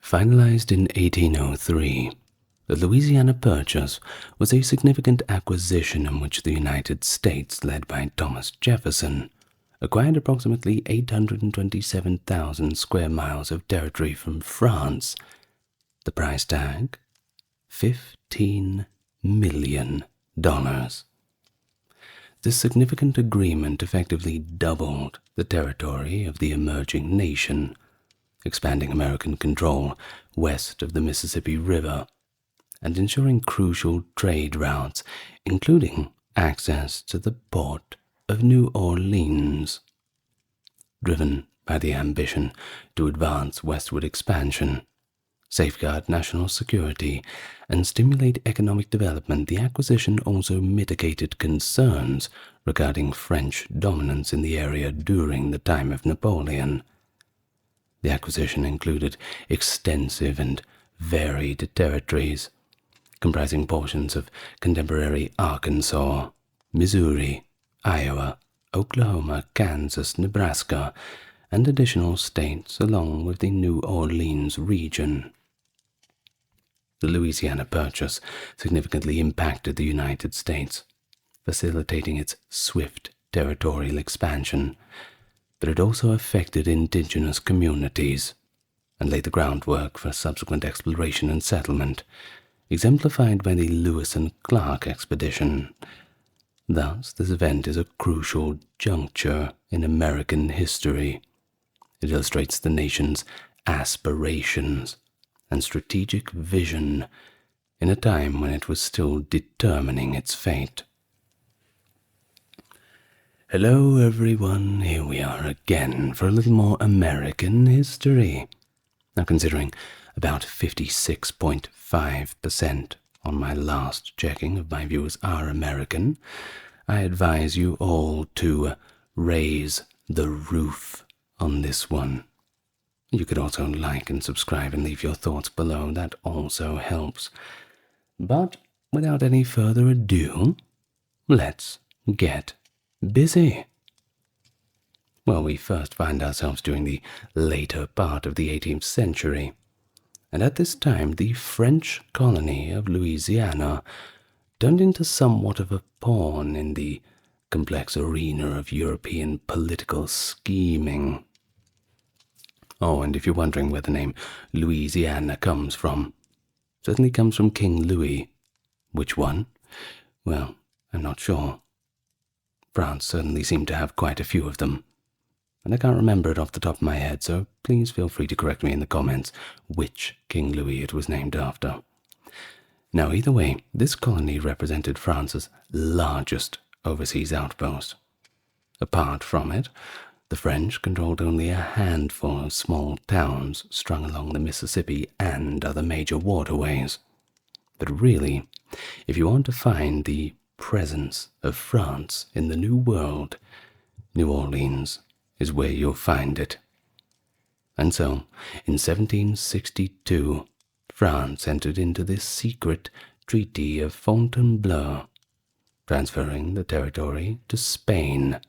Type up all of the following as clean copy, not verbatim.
Finalized in 1803, the Louisiana Purchase was a significant acquisition in which the United States, led by Thomas Jefferson, acquired approximately 827,000 square miles of territory from France. The price tag? $15 million. This significant agreement effectively doubled the territory of the emerging nation, expanding American control west of the Mississippi River and ensuring crucial trade routes, including access to the port of New Orleans. Driven by the ambition to advance westward expansion, safeguard national security, and stimulate economic development, the acquisition also mitigated concerns regarding French dominance in the area during the time of Napoleon. The acquisition included extensive and varied territories, comprising portions of contemporary Arkansas, Missouri, Iowa, Oklahoma, Kansas, Nebraska, and additional states along with the New Orleans region. The Louisiana Purchase significantly impacted the United States, facilitating its swift territorial expansion, but it also affected indigenous communities and laid the groundwork for subsequent exploration and settlement, exemplified by the Lewis and Clark expedition. Thus, this event is a crucial juncture in American history. It illustrates the nation's aspirations and strategic vision in a time when it was still determining its fate. Hello everyone, here we are again for a little more American history. Now, considering about 56.5% on my last checking of my viewers are American, I advise you all to raise the roof on this one. You could also like and subscribe and leave your thoughts below, that also helps. But without any further ado, let's get busy. Well, we first find ourselves during the later part of the 18th century, and at this time the French colony of Louisiana turned into somewhat of a pawn in the complex arena of European political scheming. Oh, and if you're wondering where the name Louisiana comes from, it certainly comes from King Louis. Which one? Well, I'm not sure. France certainly seemed to have quite a few of them, and I can't remember it off the top of my head, so please feel free to correct me in the comments which King Louis it was named after. Now, either way, this colony represented France's largest overseas outpost. Apart from it, the French controlled only a handful of small towns strung along the Mississippi and other major waterways. But really, if you want to find the presence of France in the New World, New Orleans is where you'll find it. And so, in 1762, France entered into this secret Treaty of Fontainebleau, transferring the territory to Spain.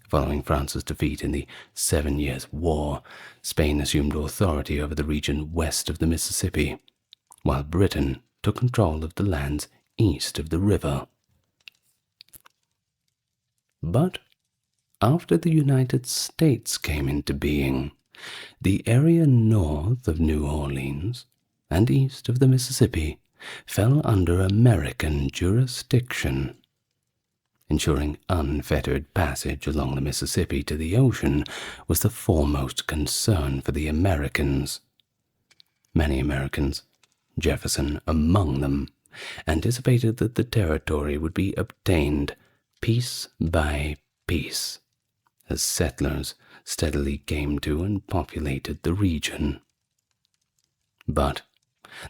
Following France's defeat in the 7 Years' War, Spain assumed authority over the region west of the Mississippi, while Britain took control of the lands east of the river. But after the United States came into being, the area north of New Orleans and east of the Mississippi fell under American jurisdiction. Ensuring unfettered passage along the Mississippi to the ocean was the foremost concern for the Americans. Many Americans, Jefferson among them, anticipated that the territory would be obtained piece by piece as settlers steadily came to and populated the region. But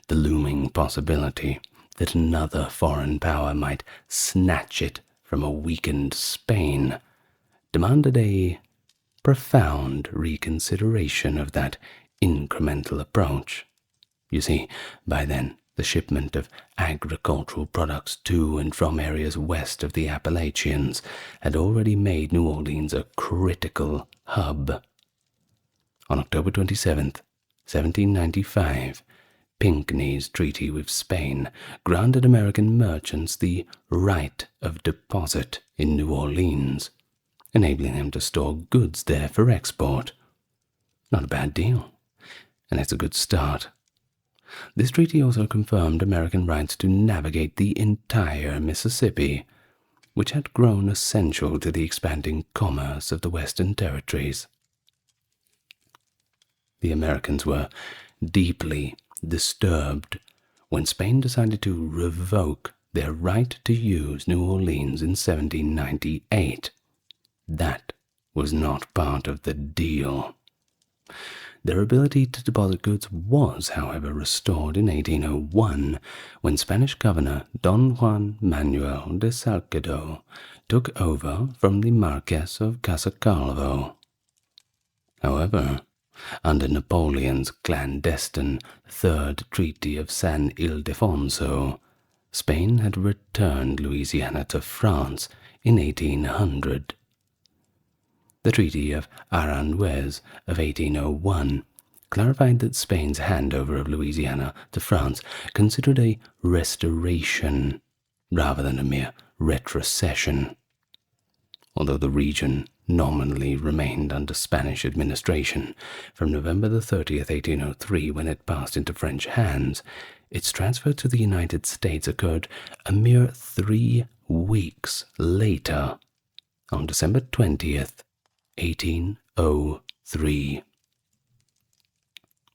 the looming possibility that another foreign power might snatch it from a weakened Spain demanded a profound reconsideration of that incremental approach. You see, by then, the shipment of agricultural products to and from areas west of the Appalachians had already made New Orleans a critical hub. On October 27th, 1795, Pinckney's treaty with Spain granted American merchants the right of deposit in New Orleans, enabling them to store goods there for export. Not a bad deal, and it's a good start. This treaty also confirmed American rights to navigate the entire Mississippi, which had grown essential to the expanding commerce of the Western territories. The Americans were deeply disturbed when Spain decided to revoke their right to use New Orleans in 1798. That was not part of the deal. Their ability to deposit goods was, however, restored in 1801 when Spanish governor Don Juan Manuel de Salcedo took over from the Marquess of Casacalvo. However, under Napoleon's clandestine Third Treaty of San Ildefonso, Spain had returned Louisiana to France in 1800. The Treaty of Aranjuez of 1801 clarified that Spain's handover of Louisiana to France considered a restoration rather than a mere retrocession. Although the region nominally remained under Spanish administration from November the 30th, 1803, when it passed into French hands, its transfer to the United States occurred a mere 3 weeks later, on December 20th, 1803.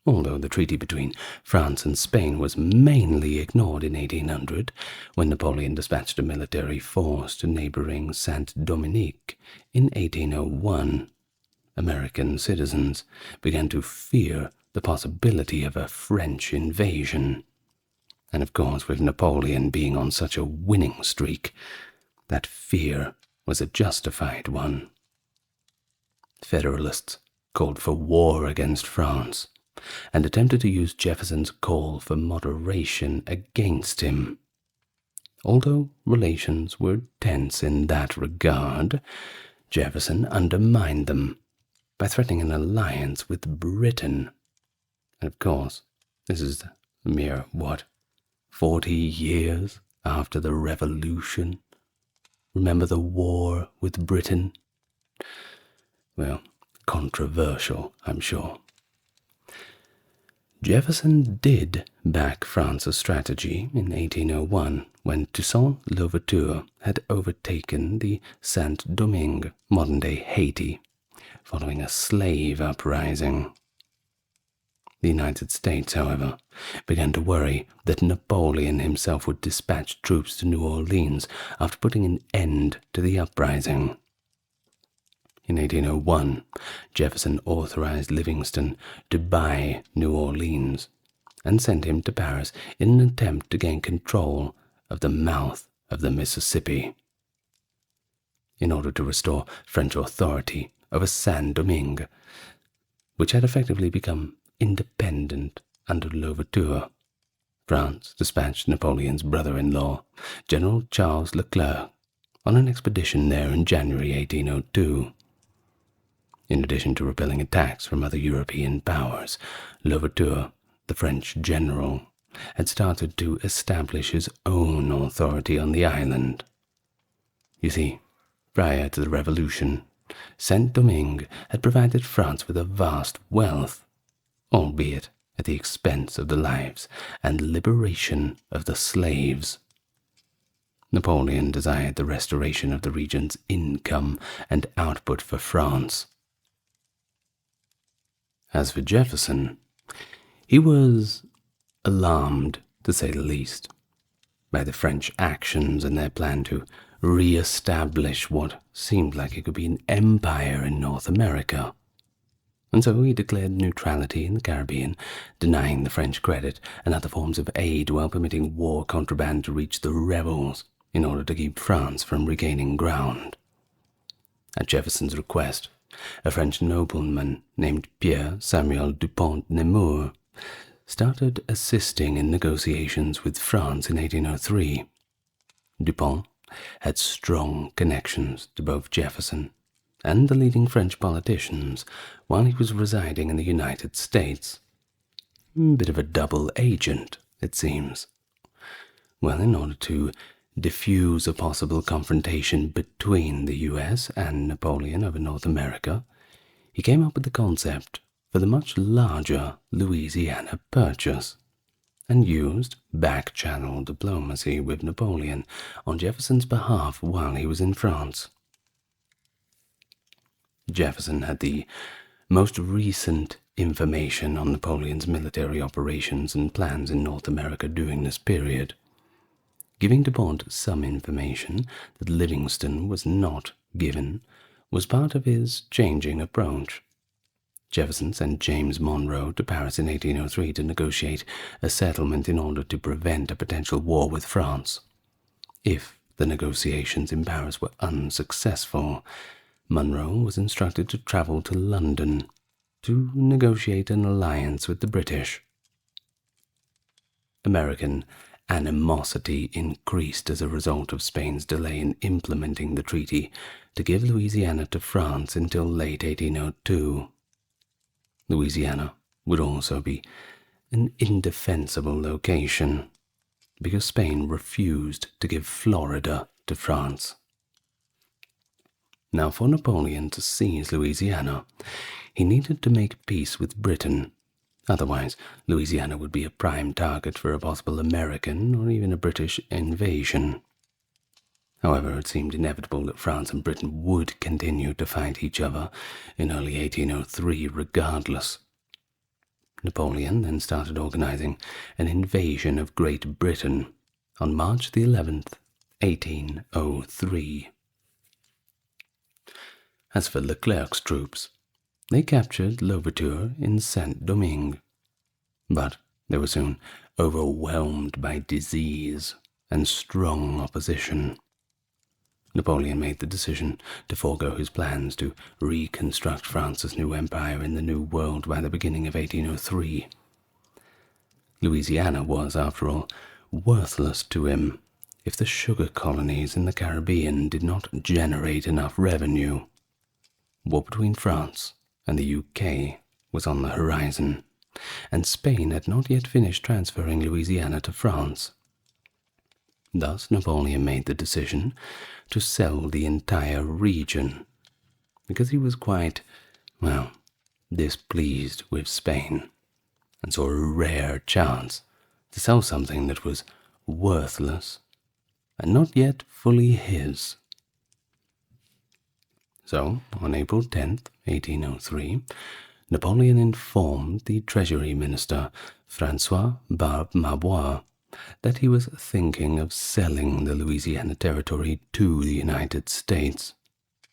Although the treaty between France and Spain was mainly ignored in 1800, when Napoleon dispatched a military force to neighboring Saint-Dominique in 1801, American citizens began to fear the possibility of a French invasion. And of course, with Napoleon being on such a winning streak, that fear was a justified one. Federalists called for war against France and attempted to use Jefferson's call for moderation against him. Although relations were tense in that regard, Jefferson undermined them by threatening an alliance with Britain. And of course, this is a mere, 40 years after the Revolution? Remember the war with Britain? Well, controversial, I'm sure. Jefferson did back France's strategy in 1801 when Toussaint Louverture had overtaken the Saint-Domingue, modern-day Haiti, following a slave uprising. The United States, however, began to worry that Napoleon himself would dispatch troops to New Orleans after putting an end to the uprising. In 1801, Jefferson authorized Livingston to buy New Orleans and sent him to Paris in an attempt to gain control of the mouth of the Mississippi. In order to restore French authority over Saint-Domingue, which had effectively become independent under Louverture, France dispatched Napoleon's brother-in-law, General Charles Leclerc, on an expedition there in January 1802. In addition to repelling attacks from other European powers, Louverture, the French general, had started to establish his own authority on the island. You see, prior to the Revolution, Saint-Domingue had provided France with a vast wealth, albeit at the expense of the lives and liberation of the slaves. Napoleon desired the restoration of the region's income and output for France. As for Jefferson, he was alarmed, to say the least, by the French actions and their plan to re-establish what seemed like it could be an empire in North America. And so he declared neutrality in the Caribbean, denying the French credit and other forms of aid while permitting war contraband to reach the rebels in order to keep France from regaining ground. At Jefferson's request, a French nobleman named Pierre Samuel Dupont Nemours started assisting in negotiations with France in 1803. Dupont had strong connections to both Jefferson and the leading French politicians while he was residing in the United States, Bit of a double agent, it seems. Well, in order to diffuse a possible confrontation between the US and Napoleon over North America, he came up with the concept for the much larger Louisiana Purchase, and used back-channel diplomacy with Napoleon on Jefferson's behalf while he was in France. Jefferson had the most recent information on Napoleon's military operations and plans in North America during this period, giving DuPont some information that Livingston was not given was part of his changing approach. Jefferson sent James Monroe to Paris in 1803 to negotiate a settlement in order to prevent a potential war with France. If the negotiations in Paris were unsuccessful, Monroe was instructed to travel to London to negotiate an alliance with the British. American animosity increased as a result of Spain's delay in implementing the treaty to give Louisiana to France until late 1802. Louisiana would also be an indefensible location because Spain refused to give Florida to France. Now, for Napoleon to seize Louisiana, he needed to make peace with Britain. Otherwise, Louisiana would be a prime target for a possible American or even a British invasion. However, it seemed inevitable that France and Britain would continue to fight each other in early 1803 regardless. Napoleon then started organizing an invasion of Great Britain on March the 11th, 1803. As for Leclerc's troops, they captured Louverture in Saint-Domingue, but they were soon overwhelmed by disease and strong opposition. Napoleon made the decision to forego his plans to reconstruct France's new empire in the New World by the beginning of 1803. Louisiana was, after all, worthless to him if the sugar colonies in the Caribbean did not generate enough revenue. War between France and the UK was on the horizon, and Spain had not yet finished transferring Louisiana to France. Thus, Napoleon made the decision to sell the entire region, because he was quite, displeased with Spain, and saw a rare chance to sell something that was worthless and not yet fully his. So, on April 10th, 1803, Napoleon informed the Treasury Minister, François Barbe-Mabois, that he was thinking of selling the Louisiana Territory to the United States,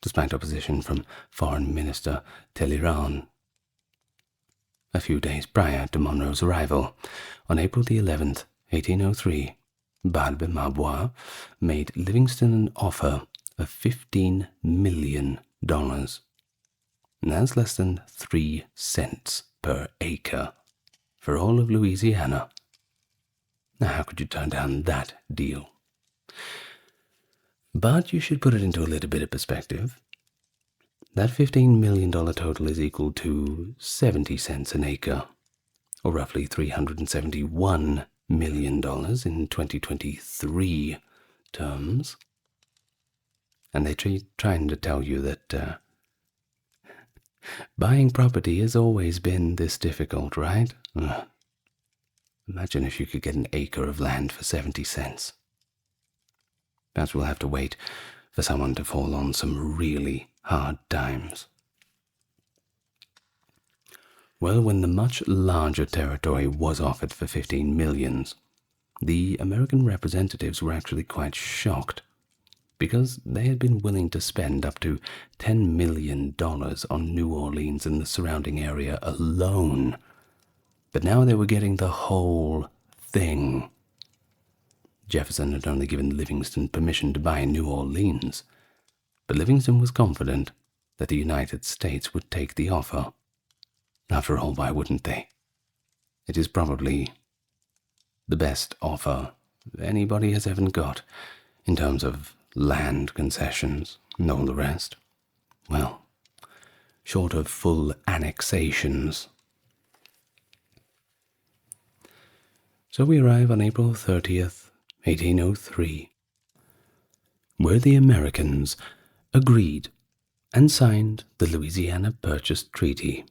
despite opposition from Foreign Minister Talleyrand. A few days prior to Monroe's arrival, on April the 11th, 1803, Barbe-Mabois made Livingston an offer of $15 million. That's less than 3 cents per acre for all of Louisiana. Now, how could you turn down that deal? But you should put it into a little bit of perspective. That $15 million total is equal to 70 cents an acre, or roughly $371 million in 2023 terms. And they're trying to tell you that buying property has always been this difficult, right? Imagine if you could get an acre of land for 70 cents. Perhaps we'll have to wait for someone to fall on some really hard times. Well, when the much larger territory was offered for 15 millions, the American representatives were actually quite shocked, because they had been willing to spend up to $10 million on New Orleans and the surrounding area alone. But now they were getting the whole thing. Jefferson had only given Livingston permission to buy New Orleans, but Livingston was confident that the United States would take the offer. After all, why wouldn't they? It is probably the best offer anybody has ever got in terms of land concessions and all the rest. Well, short of full annexations. So we arrive on April 30th, 1803, where the Americans agreed and signed the Louisiana Purchase Treaty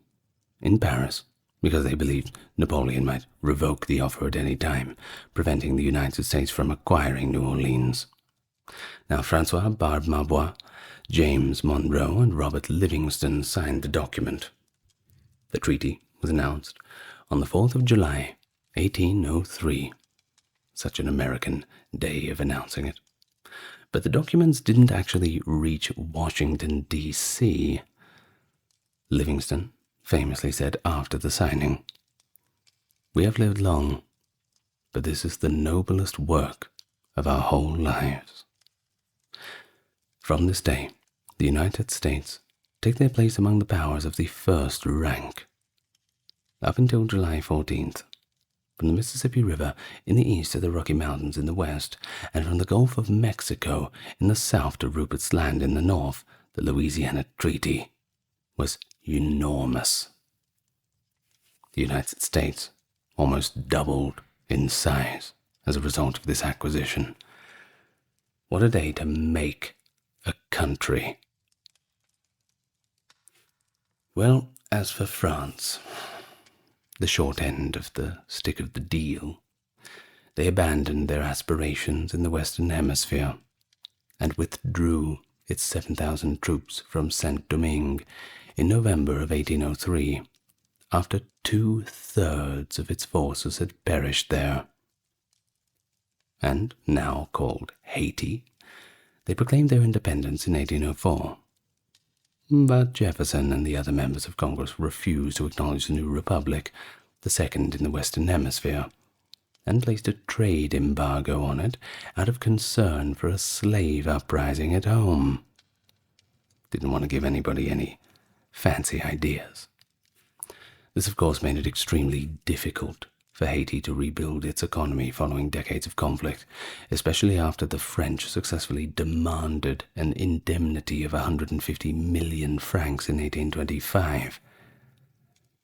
in Paris because they believed Napoleon might revoke the offer at any time, preventing the United States from acquiring New Orleans. Now, Francois Barbe-Mabois, James Monroe, and Robert Livingston signed the document. The treaty was announced on the 4th of July, 1803. Such an American day of announcing it. But the documents didn't actually reach Washington, D.C. Livingston famously said after the signing, "We have lived long, but this is the noblest work of our whole lives." From this day, the United States take their place among the powers of the first rank. Up until July 14th, from the Mississippi River in the east to the Rocky Mountains in the west, and from the Gulf of Mexico in the south to Rupert's Land in the north, the Louisiana Treaty was enormous. The United States almost doubled in size as a result of this acquisition. What a day to make a country. Well, as for France, the short end of the stick of the deal, they abandoned their aspirations in the Western Hemisphere and withdrew its 7,000 troops from Saint-Domingue in November of 1803, after 2/3 of its forces had perished there. And now called Haiti, they proclaimed their independence in 1804. But Jefferson and the other members of Congress refused to acknowledge the new republic, the second in the Western Hemisphere, and placed a trade embargo on it out of concern for a slave uprising at home. Didn't want to give anybody any fancy ideas. This, of course, made it extremely difficult for Haiti to rebuild its economy following decades of conflict, especially after the French successfully demanded an indemnity of 150 million francs in 1825.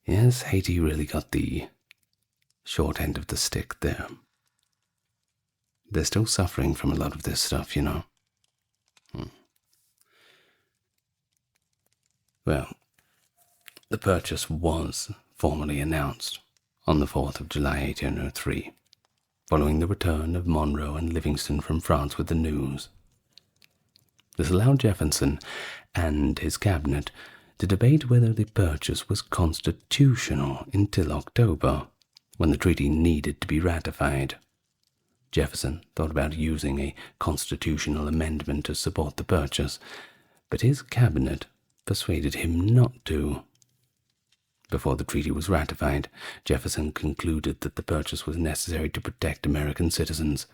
Yes, Haiti really got the short end of the stick there. They're still suffering from a lot of this stuff, you know. Well, the purchase was formally announced on the 4th of July 1803, following the return of Monroe and Livingston from France with the news. This allowed Jefferson and his cabinet to debate whether the purchase was constitutional until October, when the treaty needed to be ratified. Jefferson thought about using a constitutional amendment to support the purchase, but his cabinet persuaded him not to. Before the treaty was ratified, Jefferson concluded that the purchase was necessary to protect American citizens,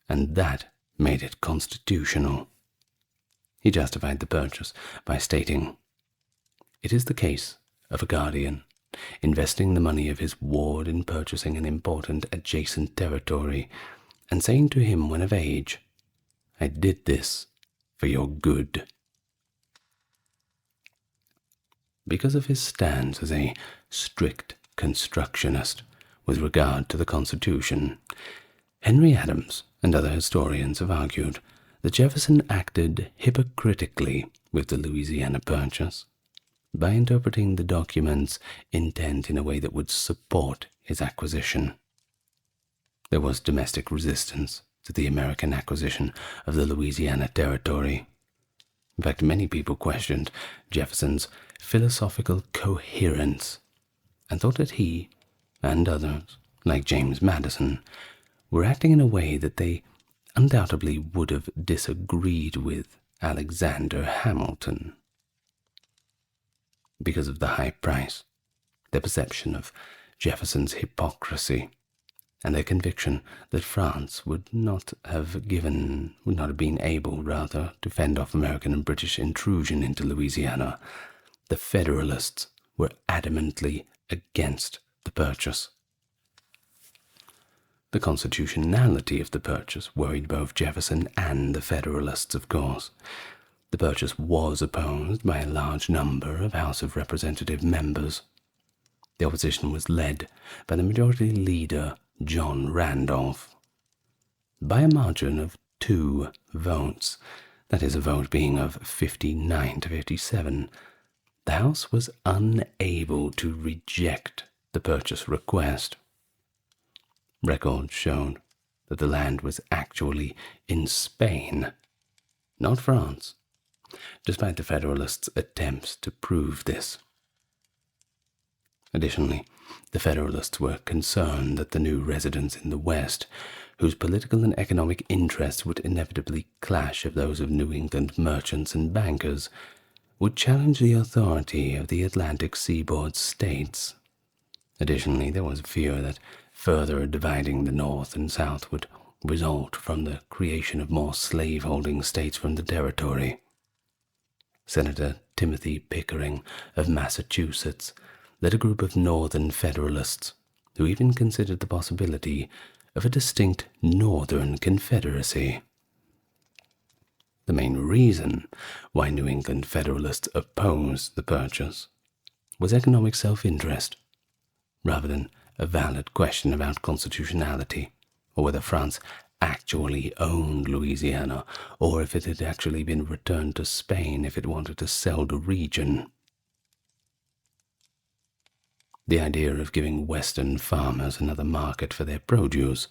and that made it constitutional. He justified the purchase by stating, "It is the case of a guardian investing the money of his ward in purchasing an important adjacent territory, and saying to him when of age, 'I did this for your good.'" Because of his stance as a strict constructionist with regard to the Constitution, Henry Adams and other historians have argued that Jefferson acted hypocritically with the Louisiana Purchase by interpreting the document's intent in a way that would support his acquisition. There was domestic resistance to the American acquisition of the Louisiana Territory. In fact, many people questioned Jefferson's philosophical coherence and thought that he and others, like James Madison, were acting in a way that they undoubtedly would have disagreed with Alexander Hamilton. Because of the high price, their perception of Jefferson's hypocrisy, and their conviction that France would not have been able, to fend off American and British intrusion into Louisiana, the Federalists were adamantly against the purchase. The constitutionality of the purchase worried both Jefferson and the Federalists, of course. The purchase was opposed by a large number of House of Representative members. The opposition was led by the Majority Leader John Randolph. By a margin of 2 votes, that is, a vote being of 59 to 57, the House was unable to reject the purchase request. Records showed that the land was actually in Spain, not France, despite the Federalists' attempts to prove this. Additionally, the Federalists were concerned that the new residents in the West, whose political and economic interests would inevitably clash with those of New England merchants and bankers, would challenge the authority of the Atlantic seaboard states. Additionally, there was fear that further dividing the North and South would result from the creation of more slaveholding states from the territory. Senator Timothy Pickering of Massachusetts led a group of Northern Federalists who even considered the possibility of a distinct Northern Confederacy. The main reason why New England Federalists opposed the purchase was economic self-interest, rather than a valid question about constitutionality, or whether France actually owned Louisiana, or if it had actually been returned to Spain if it wanted to sell the region. The idea of giving Western farmers another market for their produce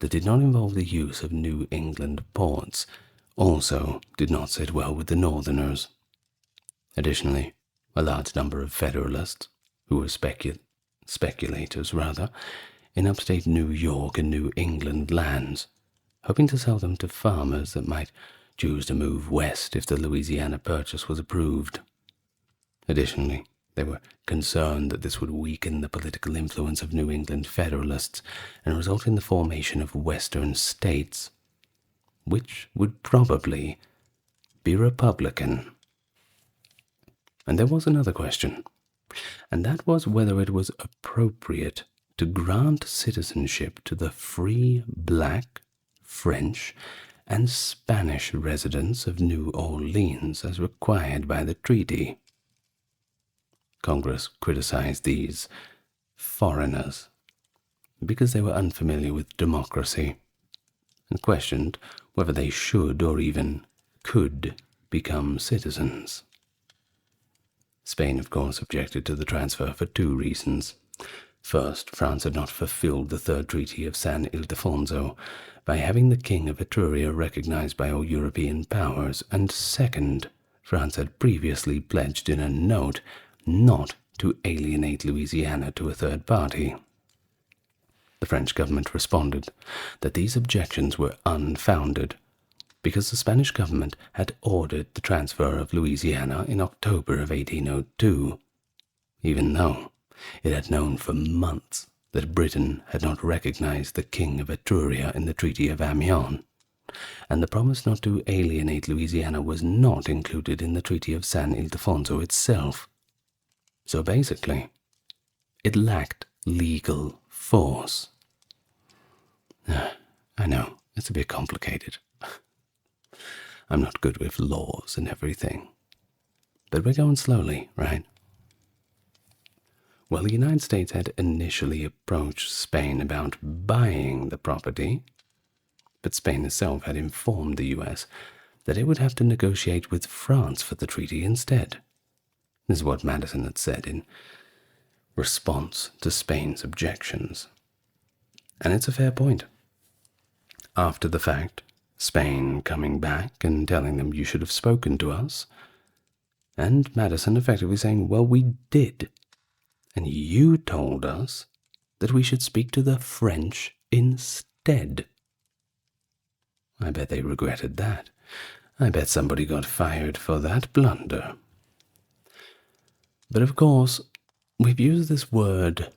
that did not involve the use of New England ports also did not sit well with the Northerners. Additionally, a large number of Federalists, who were speculators in upstate New York and New England lands, hoping to sell them to farmers that might choose to move west if the Louisiana Purchase was approved. Additionally, they were concerned that this would weaken the political influence of New England Federalists and result in the formation of Western states, which would probably be Republican. And there was another question, and that was whether it was appropriate to grant citizenship to the free black, French, and Spanish residents of New Orleans as required by the treaty. Congress criticized these foreigners because they were unfamiliar with democracy and questioned whether they should or even could become citizens. Spain, of course, objected to the transfer for 2 reasons. First, France had not fulfilled the Third Treaty of San Ildefonso by having the King of Etruria recognized by all European powers, and second, France had previously pledged in a note not to alienate Louisiana to a third party. The French government responded that these objections were unfounded because the Spanish government had ordered the transfer of Louisiana in October of 1802, even though it had known for months that Britain had not recognized the King of Etruria in the Treaty of Amiens, and the promise not to alienate Louisiana was not included in the Treaty of San Ildefonso itself. So basically, it lacked legal force. I know, it's a bit complicated. I'm not good with laws and everything. But we're going slowly, right? Well, the United States had initially approached Spain about buying the property, but Spain itself had informed the U.S. that it would have to negotiate with France for the treaty instead. This is what Madison had said in response to Spain's objections. And it's a fair point. After the fact, Spain coming back and telling them you should have spoken to us, and Madison effectively saying, well, we did, and you told us that we should speak to the French instead. I bet they regretted that. I bet somebody got fired for that blunder. But of course, we've used this word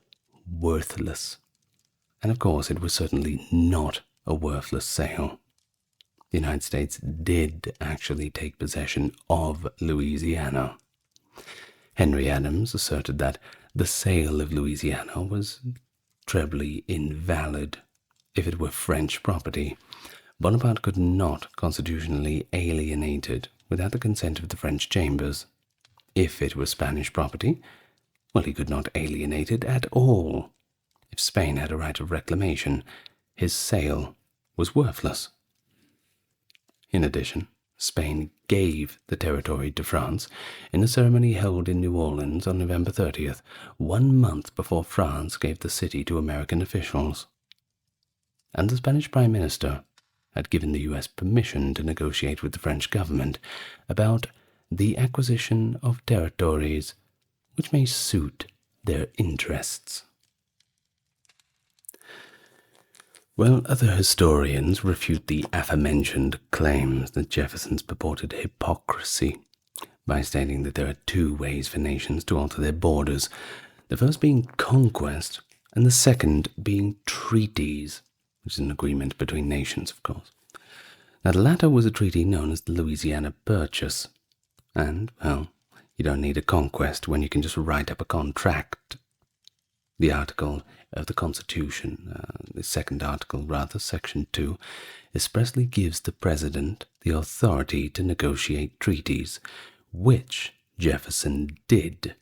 worthless, and of course it was certainly not a worthless sale. The United States did actually take possession of Louisiana. Henry Adams asserted that the sale of Louisiana was trebly invalid. If it were French property, Bonaparte could not constitutionally alienate it without the consent of the French chambers. If it were Spanish property, well, he could not alienate it at all. If Spain had a right of reclamation, his sale was worthless. In addition, Spain gave the territory to France in a ceremony held in New Orleans on November 30th, 1 month before France gave the city to American officials. And the Spanish Prime Minister had given the U.S. permission to negotiate with the French government about the acquisition of territories which may suit their interests. Well, other historians refute the aforementioned claims that Jefferson's purported hypocrisy by stating that there are 2 ways for nations to alter their borders, the first being conquest and the second being treaties, which is an agreement between nations, of course. Now, the latter was a treaty known as the Louisiana Purchase, and, well, you don't need a conquest when you can just write up a contract. The article of the Constitution, the second article rather, Section 2, expressly gives the President the authority to negotiate treaties, which Jefferson did.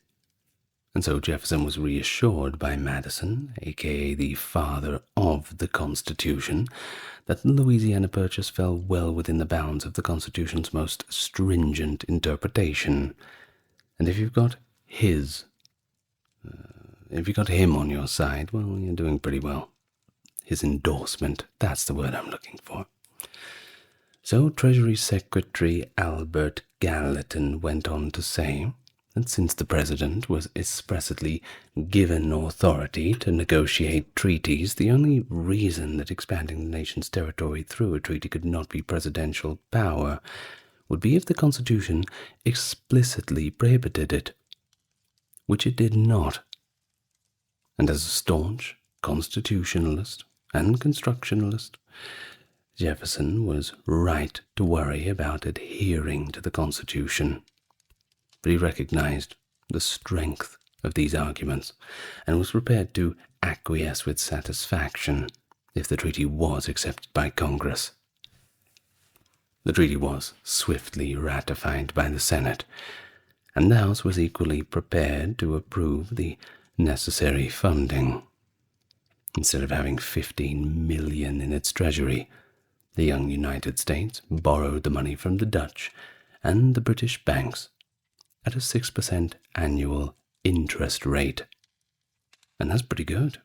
And so Jefferson was reassured by Madison, aka the father of the Constitution, that the Louisiana Purchase fell well within the bounds of the Constitution's most stringent interpretation. And if you've got him on your side, well, you're doing pretty well. His endorsement, that's the word I'm looking for. So Treasury Secretary Albert Gallatin went on to say that since the President was expressly given authority to negotiate treaties, the only reason that expanding the nation's territory through a treaty could not be presidential power would be if the Constitution explicitly prohibited it, which it did not. And as a staunch constitutionalist and constructionalist, Jefferson was right to worry about adhering to the Constitution. But he recognized the strength of these arguments and was prepared to acquiesce with satisfaction if the treaty was accepted by Congress. The treaty was swiftly ratified by the Senate, and the House was equally prepared to approve the necessary funding. Instead of having $15 million in its treasury, the young United States borrowed the money from the Dutch and the British banks at a 6% annual interest rate. And that's pretty good.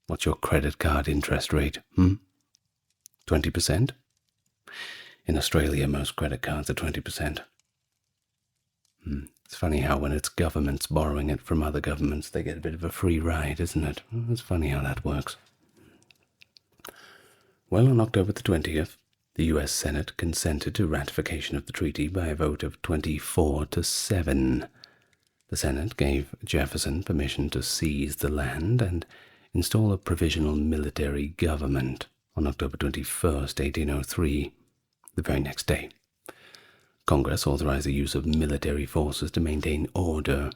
What's your credit card interest rate? 20%? In Australia, most credit cards are 20%. It's funny how when it's governments borrowing it from other governments, they get a bit of a free ride, isn't it? It's funny how that works. Well, on October the 20th, the U.S. Senate consented to ratification of the treaty by a vote of 24-7. The Senate gave Jefferson permission to seize the land and install a provisional military government on October 21st, 1803, the very next day. Congress authorized the use of military forces to maintain order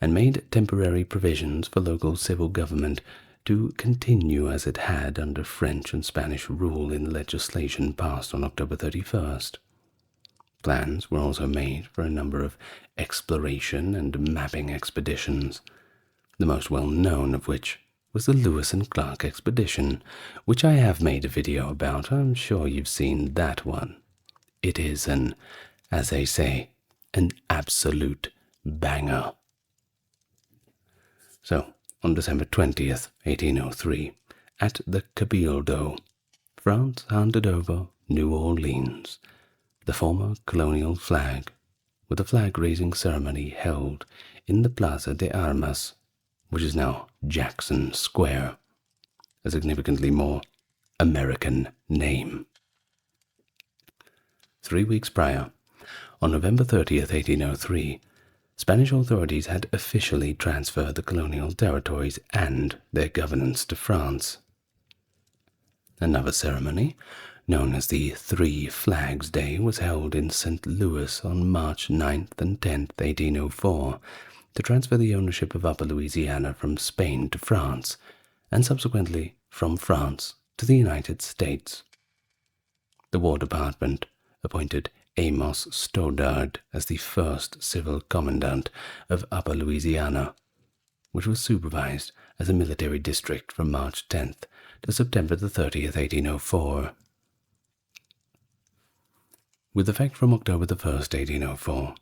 and made temporary provisions for local civil government to continue as it had under French and Spanish rule in legislation passed on October 31st. Plans were also made for a number of exploration and mapping expeditions, the most well-known of which was the Lewis and Clark expedition, which I have made a video about. I'm sure you've seen that one. It is as they say, an absolute banger. So, on December 20th, 1803, at the Cabildo, France handed over New Orleans, the former colonial flag, with a flag-raising ceremony held in the Plaza de Armas, which is now Jackson Square, a significantly more American name. 3 weeks prior, on November 30th, 1803, Spanish authorities had officially transferred the colonial territories and their governance to France. Another ceremony, known as the Three Flags Day, was held in St. Louis on March 9th and 10th, 1804, to transfer the ownership of Upper Louisiana from Spain to France, and subsequently from France to the United States. The War Department appointed Amos Stoddard as the first civil commandant of Upper Louisiana, which was supervised as a military district from March 10th to September the 30th, 1804. With effect from October the 1st, 1804,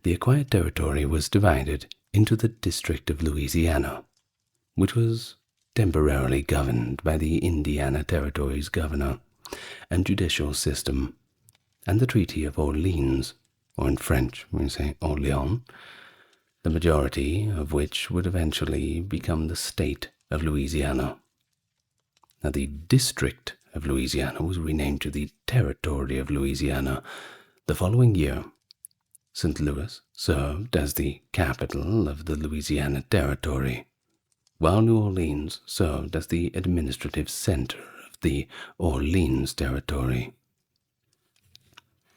the acquired territory was divided into the District of Louisiana, which was temporarily governed by the Indiana Territory's governor and judicial system, and the Treaty of Orleans, or in French we say Orléans, the majority of which would eventually become the state of Louisiana. Now, the District of Louisiana was renamed to the Territory of Louisiana the following year. St. Louis served as the capital of the Louisiana Territory, while New Orleans served as the administrative center of the Orleans Territory.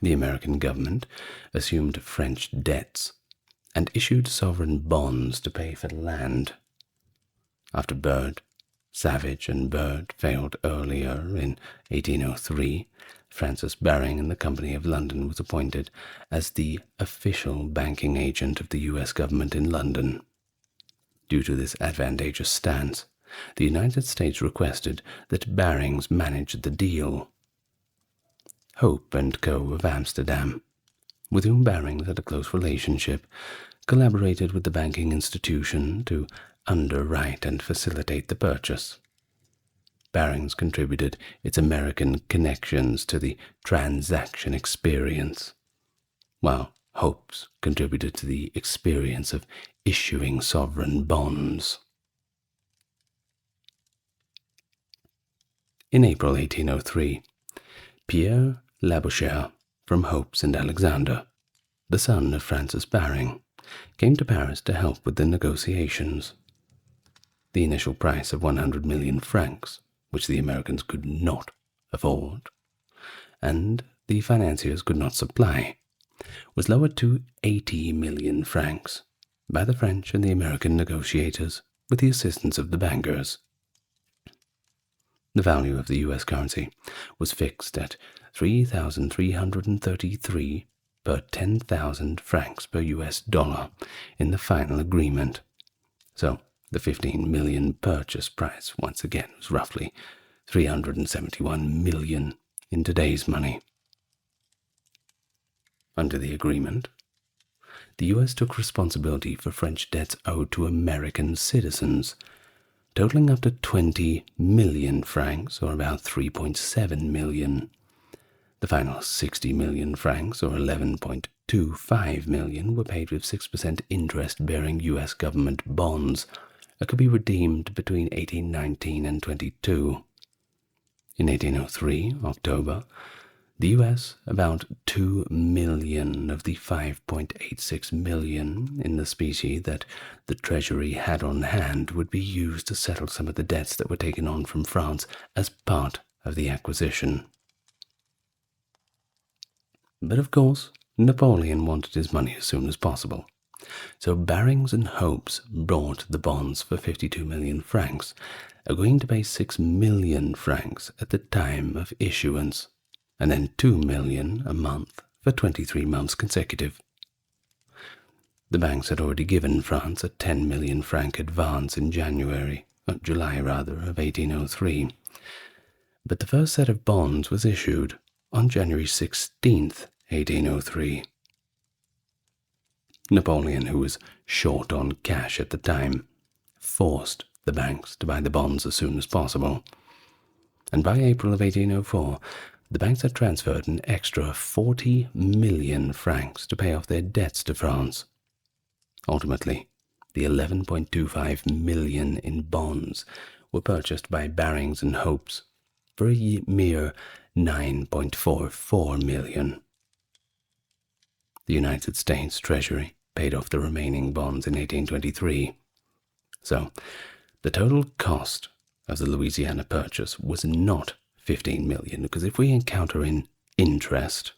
The American government assumed French debts and issued sovereign bonds to pay for the land. After Byrd, Savage and Byrd failed earlier in 1803, Francis Baring in the Company of London was appointed as the official banking agent of the U.S. government in London. Due to this advantageous stance, the United States requested that Barings manage the deal. Hope and Co. of Amsterdam, with whom Barings had a close relationship, collaborated with the banking institution to underwrite and facilitate the purchase. Barings contributed its American connections to the transaction experience, while Hopes contributed to the experience of issuing sovereign bonds. In April 1803, Pierre Labouchere from Hopes and Alexander, the son of Francis Baring, came to Paris to help with the negotiations. The initial price of 100 million francs, which the Americans could not afford, and the financiers could not supply, was lowered to 80 million francs by the French and the American negotiators with the assistance of the bankers. The value of the U.S. currency was fixed at 3,333 per 10,000 francs per U.S. dollar in the final agreement. So the 15 million purchase price once again was roughly 371 million in today's money. Under the agreement, the U.S. took responsibility for French debts owed to American citizens, totaling up to 20 million francs, or about 3.7 million. The final 60 million francs, or 11.25 million, were paid with 6% interest-bearing U.S. government bonds that could be redeemed between 1819 and 22. In 1803, October, the U.S. about 2 million of the 5.86 million in the specie that the Treasury had on hand would be used to settle some of the debts that were taken on from France as part of the acquisition. But of course, Napoleon wanted his money as soon as possible. So Barings and Hopes bought the bonds for 52 million francs, agreeing to pay 6 million francs at the time of issuance, and then 2 million a month for 23 months consecutive. The banks had already given France a 10 million franc advance in July of 1803, but the first set of bonds was issued on January 16th, 1803. Napoleon, who was short on cash at the time, forced the banks to buy the bonds as soon as possible, and by April of 1804, the banks had transferred an extra 40 million francs to pay off their debts to France. Ultimately, the 11.25 million in bonds were purchased by Barings and Hopes for a mere 9.44 million. The United States Treasury paid off the remaining bonds in 1823. So, the total cost of the Louisiana Purchase was not 15 million, because if we encounter in interest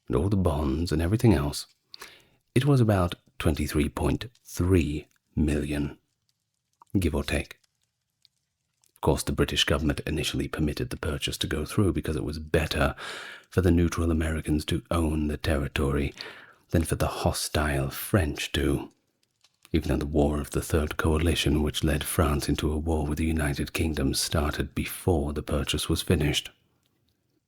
and all the bonds and everything else, it was about 23.3 million, give or take. Of course, the British government initially permitted the purchase to go through because it was better for the neutral Americans to own the territory than for the hostile French to. even though the War of the Third Coalition, which led France into a war with the United Kingdom, started before the purchase was finished.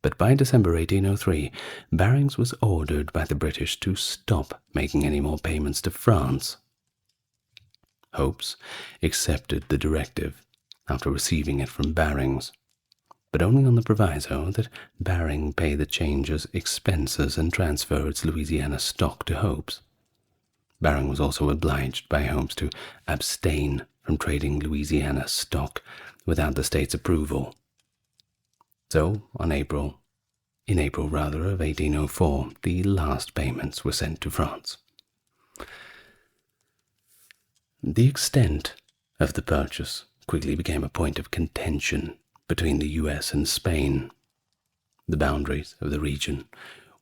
But by December 1803, Barings was ordered by the British to stop making any more payments to France. Hopes accepted the directive after receiving it from Barings, but only on the proviso that Baring pay the changer's expenses and transfer its Louisiana stock to Hopes. Baring was also obliged by Hopes to abstain from trading Louisiana stock without the state's approval. So, in April of 1804, the last payments were sent to France. The extent of the purchase quickly became a point of contention between the U.S. and Spain. The boundaries of the region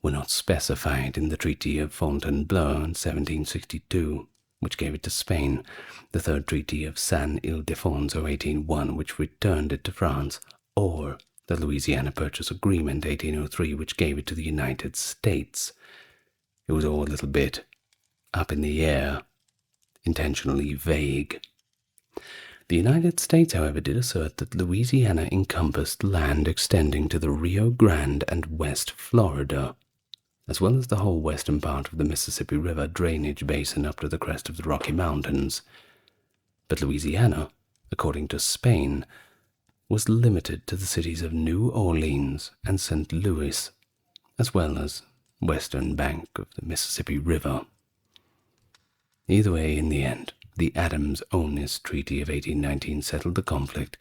were not specified in the Treaty of Fontainebleau in 1762, which gave it to Spain, the Third Treaty of San Ildefonso 1801, which returned it to France, or the Louisiana Purchase Agreement 1803, which gave it to the United States. It was all a little bit up in the air, intentionally vague. The United States, however, did assert that Louisiana encompassed land extending to the Rio Grande and West Florida, as well as the whole western part of the Mississippi River drainage basin up to the crest of the Rocky Mountains. But Louisiana, according to Spain, was limited to the cities of New Orleans and St. Louis, as well as western bank of the Mississippi River. Either way, in the end, the Adams-Onis Treaty of 1819 settled the conflict,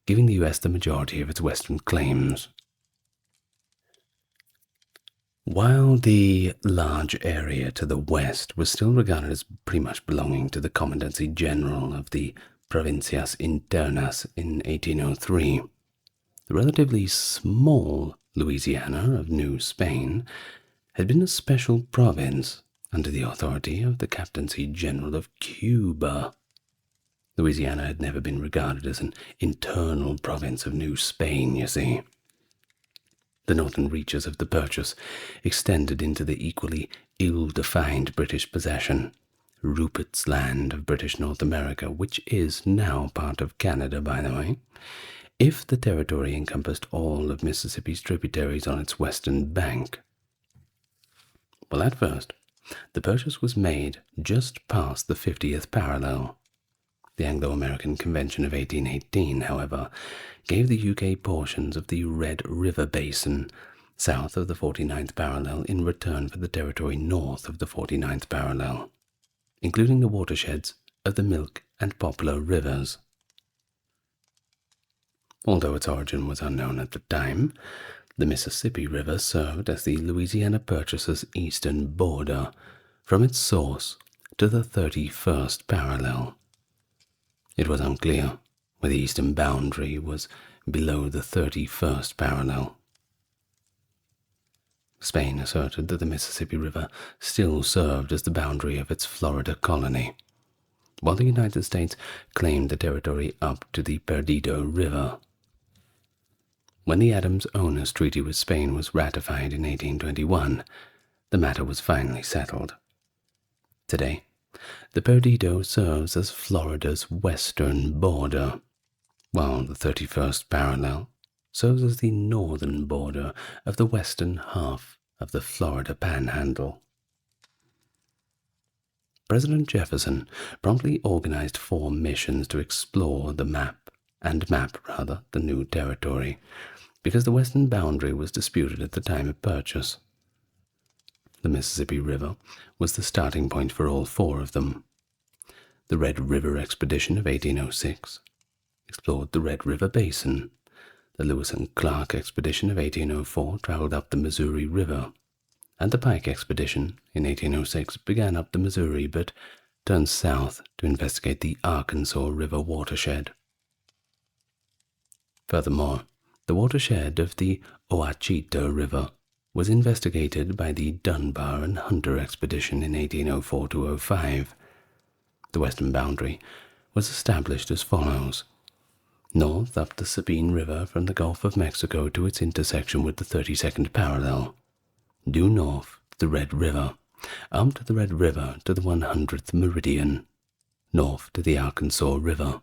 giving the U.S. the majority of its western claims. While the large area to the west was still regarded as pretty much belonging to the Commandancy General of the Provincias Internas in 1803, the relatively small Louisiana of New Spain had been a special province under the authority of the Captaincy General of Cuba. Louisiana had never been regarded as an internal province of New Spain, you see. The northern reaches of the purchase extended into the equally ill-defined British possession, Rupert's Land of British North America, which is now part of Canada, by the way, if the territory encompassed all of Mississippi's tributaries on its western bank. Well, at first, the purchase was made just past the 50th parallel. The Anglo-American Convention of 1818, however, gave the UK portions of the Red River Basin south of the 49th parallel in return for the territory north of the 49th parallel, including the watersheds of the Milk and Poplar Rivers. Although its origin was unknown at the time, the Mississippi River served as the Louisiana Purchase's eastern border from its source to the 31st parallel. It was unclear whether the eastern boundary was below the 31st parallel. Spain asserted that the Mississippi River still served as the boundary of its Florida colony, while the United States claimed the territory up to the Perdido River. When the Adams-Onis Treaty with Spain was ratified in 1821, the matter was finally settled. Today, the Perdido serves as Florida's western border, while the 31st parallel serves as the northern border of the western half of the Florida Panhandle. President Jefferson promptly organized 4 missions to explore the map the new territory, because the western boundary was disputed at the time of purchase. The Mississippi River was the starting point for all 4 of them. The Red River Expedition of 1806 explored the Red River Basin. The Lewis and Clark Expedition of 1804 traveled up the Missouri River, and the Pike Expedition in 1806 began up the Missouri but turned south to investigate the Arkansas River watershed. Furthermore, the watershed of the Ouachita River was investigated by the Dunbar and Hunter Expedition in 1804–05. The western boundary was established as follows: north up the Sabine River from the Gulf of Mexico to its intersection with the 32nd parallel, due north to the Red River, up to the Red River to the 100th meridian, north to the Arkansas River,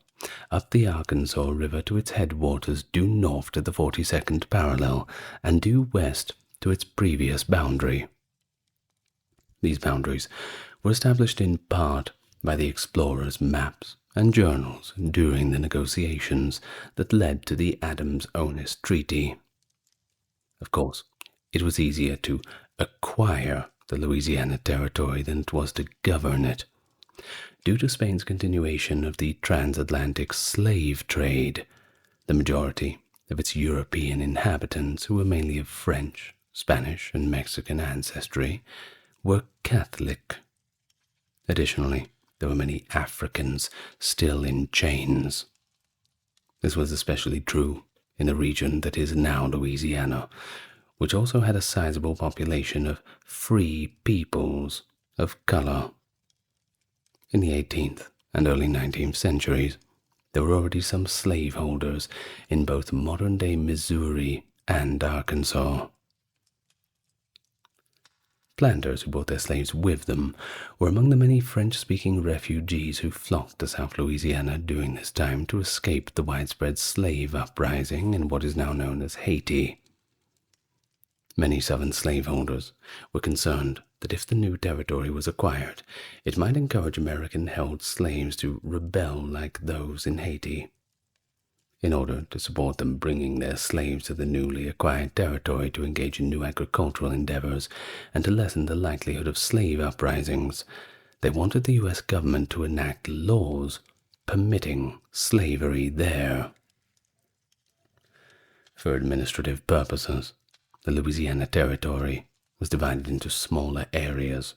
up the Arkansas River to its headwaters due north to the 42nd parallel, and due west to its previous boundary. These boundaries were established in part by the explorers' maps and journals during the negotiations that led to the Adams-Onis Treaty. Of course, it was easier to acquire the Louisiana Territory than it was to govern it, due to Spain's continuation of the transatlantic slave trade. The majority of its European inhabitants, who were mainly of French, Spanish, and Mexican ancestry, were Catholic. Additionally, there were many Africans still in chains. This was especially true in the region that is now Louisiana, which also had a sizable population of free peoples of color. In the 18th and early 19th centuries, there were already some slaveholders in both modern-day Missouri and Arkansas. Planters who brought their slaves with them were among the many French-speaking refugees who flocked to South Louisiana during this time to escape the widespread slave uprising in what is now known as Haiti. Many Southern slaveholders were concerned that if the new territory was acquired, it might encourage American-held slaves to rebel like those in Haiti. In order to support them bringing their slaves to the newly acquired territory to engage in new agricultural endeavors and to lessen the likelihood of slave uprisings, they wanted the U.S. government to enact laws permitting slavery there. For administrative purposes, the Louisiana Territory was divided into smaller areas,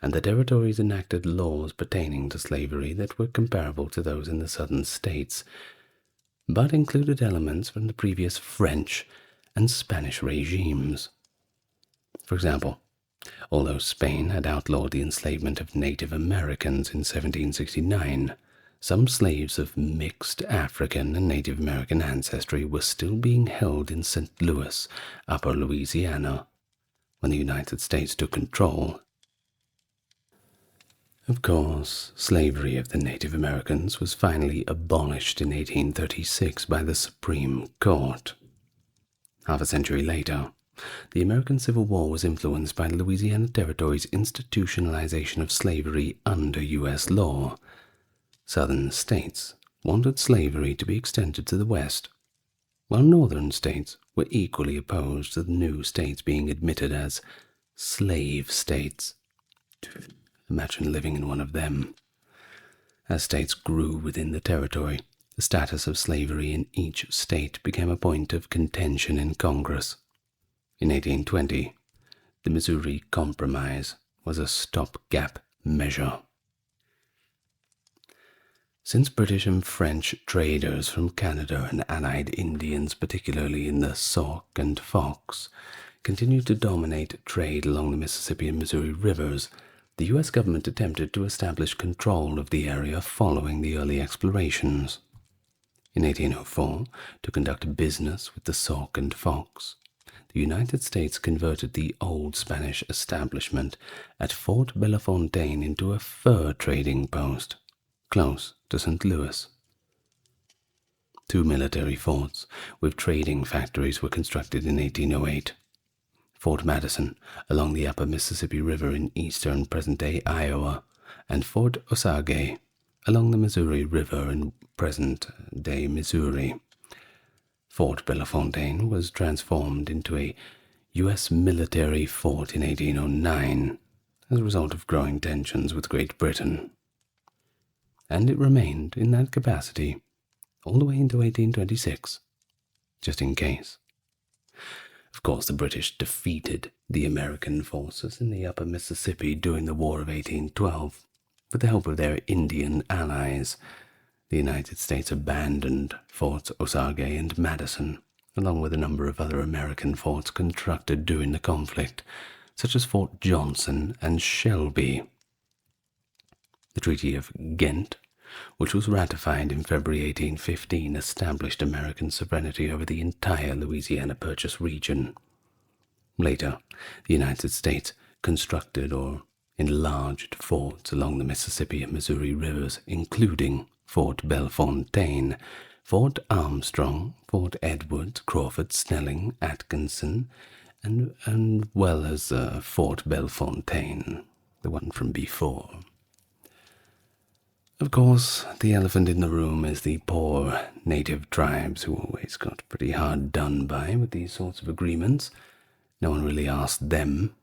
and the territories enacted laws pertaining to slavery that were comparable to those in the southern states, but included elements from the previous French and Spanish regimes. For example, although Spain had outlawed the enslavement of Native Americans in 1769, some slaves of mixed African and Native American ancestry were still being held in St. Louis, Upper Louisiana, when the United States took control. Of course, slavery of the Native Americans was finally abolished in 1836 by the Supreme Court. Half a century later, the American Civil War was influenced by the Louisiana Territory's institutionalization of slavery under U.S. law. Southern states wanted slavery to be extended to the West, while northern states were equally opposed to the new states being admitted as slave states. Imagine living in one of them. As states grew within the territory, the status of slavery in each state became a point of contention in Congress. In 1820, the Missouri Compromise was a stopgap measure. Since British and French traders from Canada and allied Indians, particularly in the Sauk and Fox, continued to dominate trade along the Mississippi and Missouri rivers, the U.S. government attempted to establish control of the area following the early explorations. In 1804, to conduct business with the Sauk and Fox, the United States converted the old Spanish establishment at Fort Bellefontaine into a fur trading post, close to St. Louis. Two military forts with trading factories were constructed in 1808. Fort Madison along the upper Mississippi River in eastern present-day Iowa, and Fort Osage along the Missouri River in present-day Missouri. Fort Bellefontaine was transformed into a U.S. military fort in 1809 as a result of growing tensions with Great Britain, and it remained in that capacity all the way into 1826, just in case. Of course, the British defeated the American forces in the upper Mississippi during the War of 1812. With the help of their Indian allies, the United States abandoned Forts Osage and Madison, along with a number of other American forts constructed during the conflict, such as Fort Johnson and Shelby. The Treaty of Ghent, which was ratified in February 1815, established American sovereignty over the entire Louisiana Purchase region. Later, the United States constructed or enlarged forts along the Mississippi and Missouri rivers, including Fort Bellefontaine, Fort Armstrong, Fort Edwards, Crawford, Snelling, Atkinson, and well as Fort Bellefontaine, the one from before. Of course, the elephant in the room is the poor native tribes who always got pretty hard done by with these sorts of agreements. No one really asked them.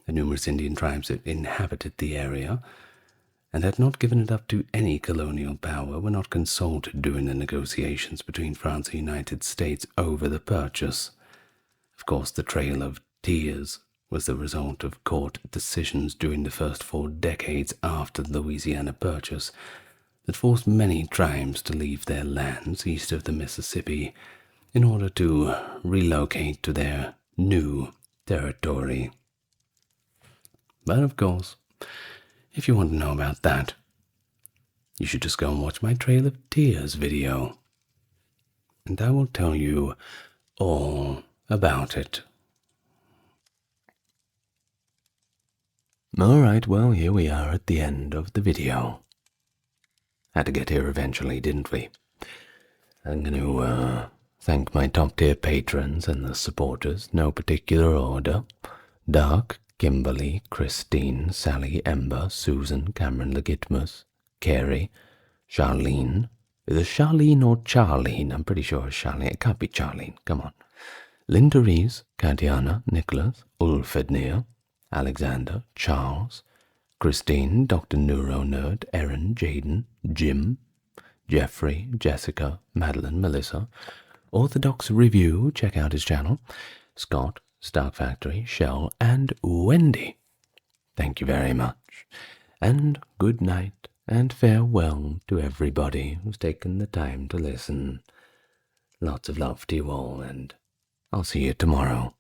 The numerous Indian tribes that inhabited the area and had not given it up to any colonial power were not consulted during the negotiations between France and the United States over the purchase. Of course, the Trail of Tears was the result of court decisions during the first 4 decades after the Louisiana Purchase that forced many tribes to leave their lands east of the Mississippi in order to relocate to their new territory. But of course, if you want to know about that, you should just go and watch my Trail of Tears video, and I will tell you all about it. Alright, well, here we are at the end of the video. Had to get here eventually, didn't we? I'm going to thank my top-tier patrons and the supporters, no particular order. Dark, Kimberly, Christine, Sally, Ember, Susan, Cameron Legitmus, Carrie, Charlene. Is it Charlene or Charlene? I'm pretty sure it's Charlene. It can't be Charlene. Come on. Lynn Therese, Katiana, Nicholas, Ulfednir, Alexander, Charles, Christine, Dr. Neuro Nerd, Erin, Jaden, Jim, Jeffrey, Jessica, Madeline, Melissa, Orthodox Review, check out his channel, Scott, Stark Factory, Shell, and Wendy. Thank you very much, and good night, and farewell to everybody who's taken the time to listen. Lots of love to you all, and I'll see you tomorrow.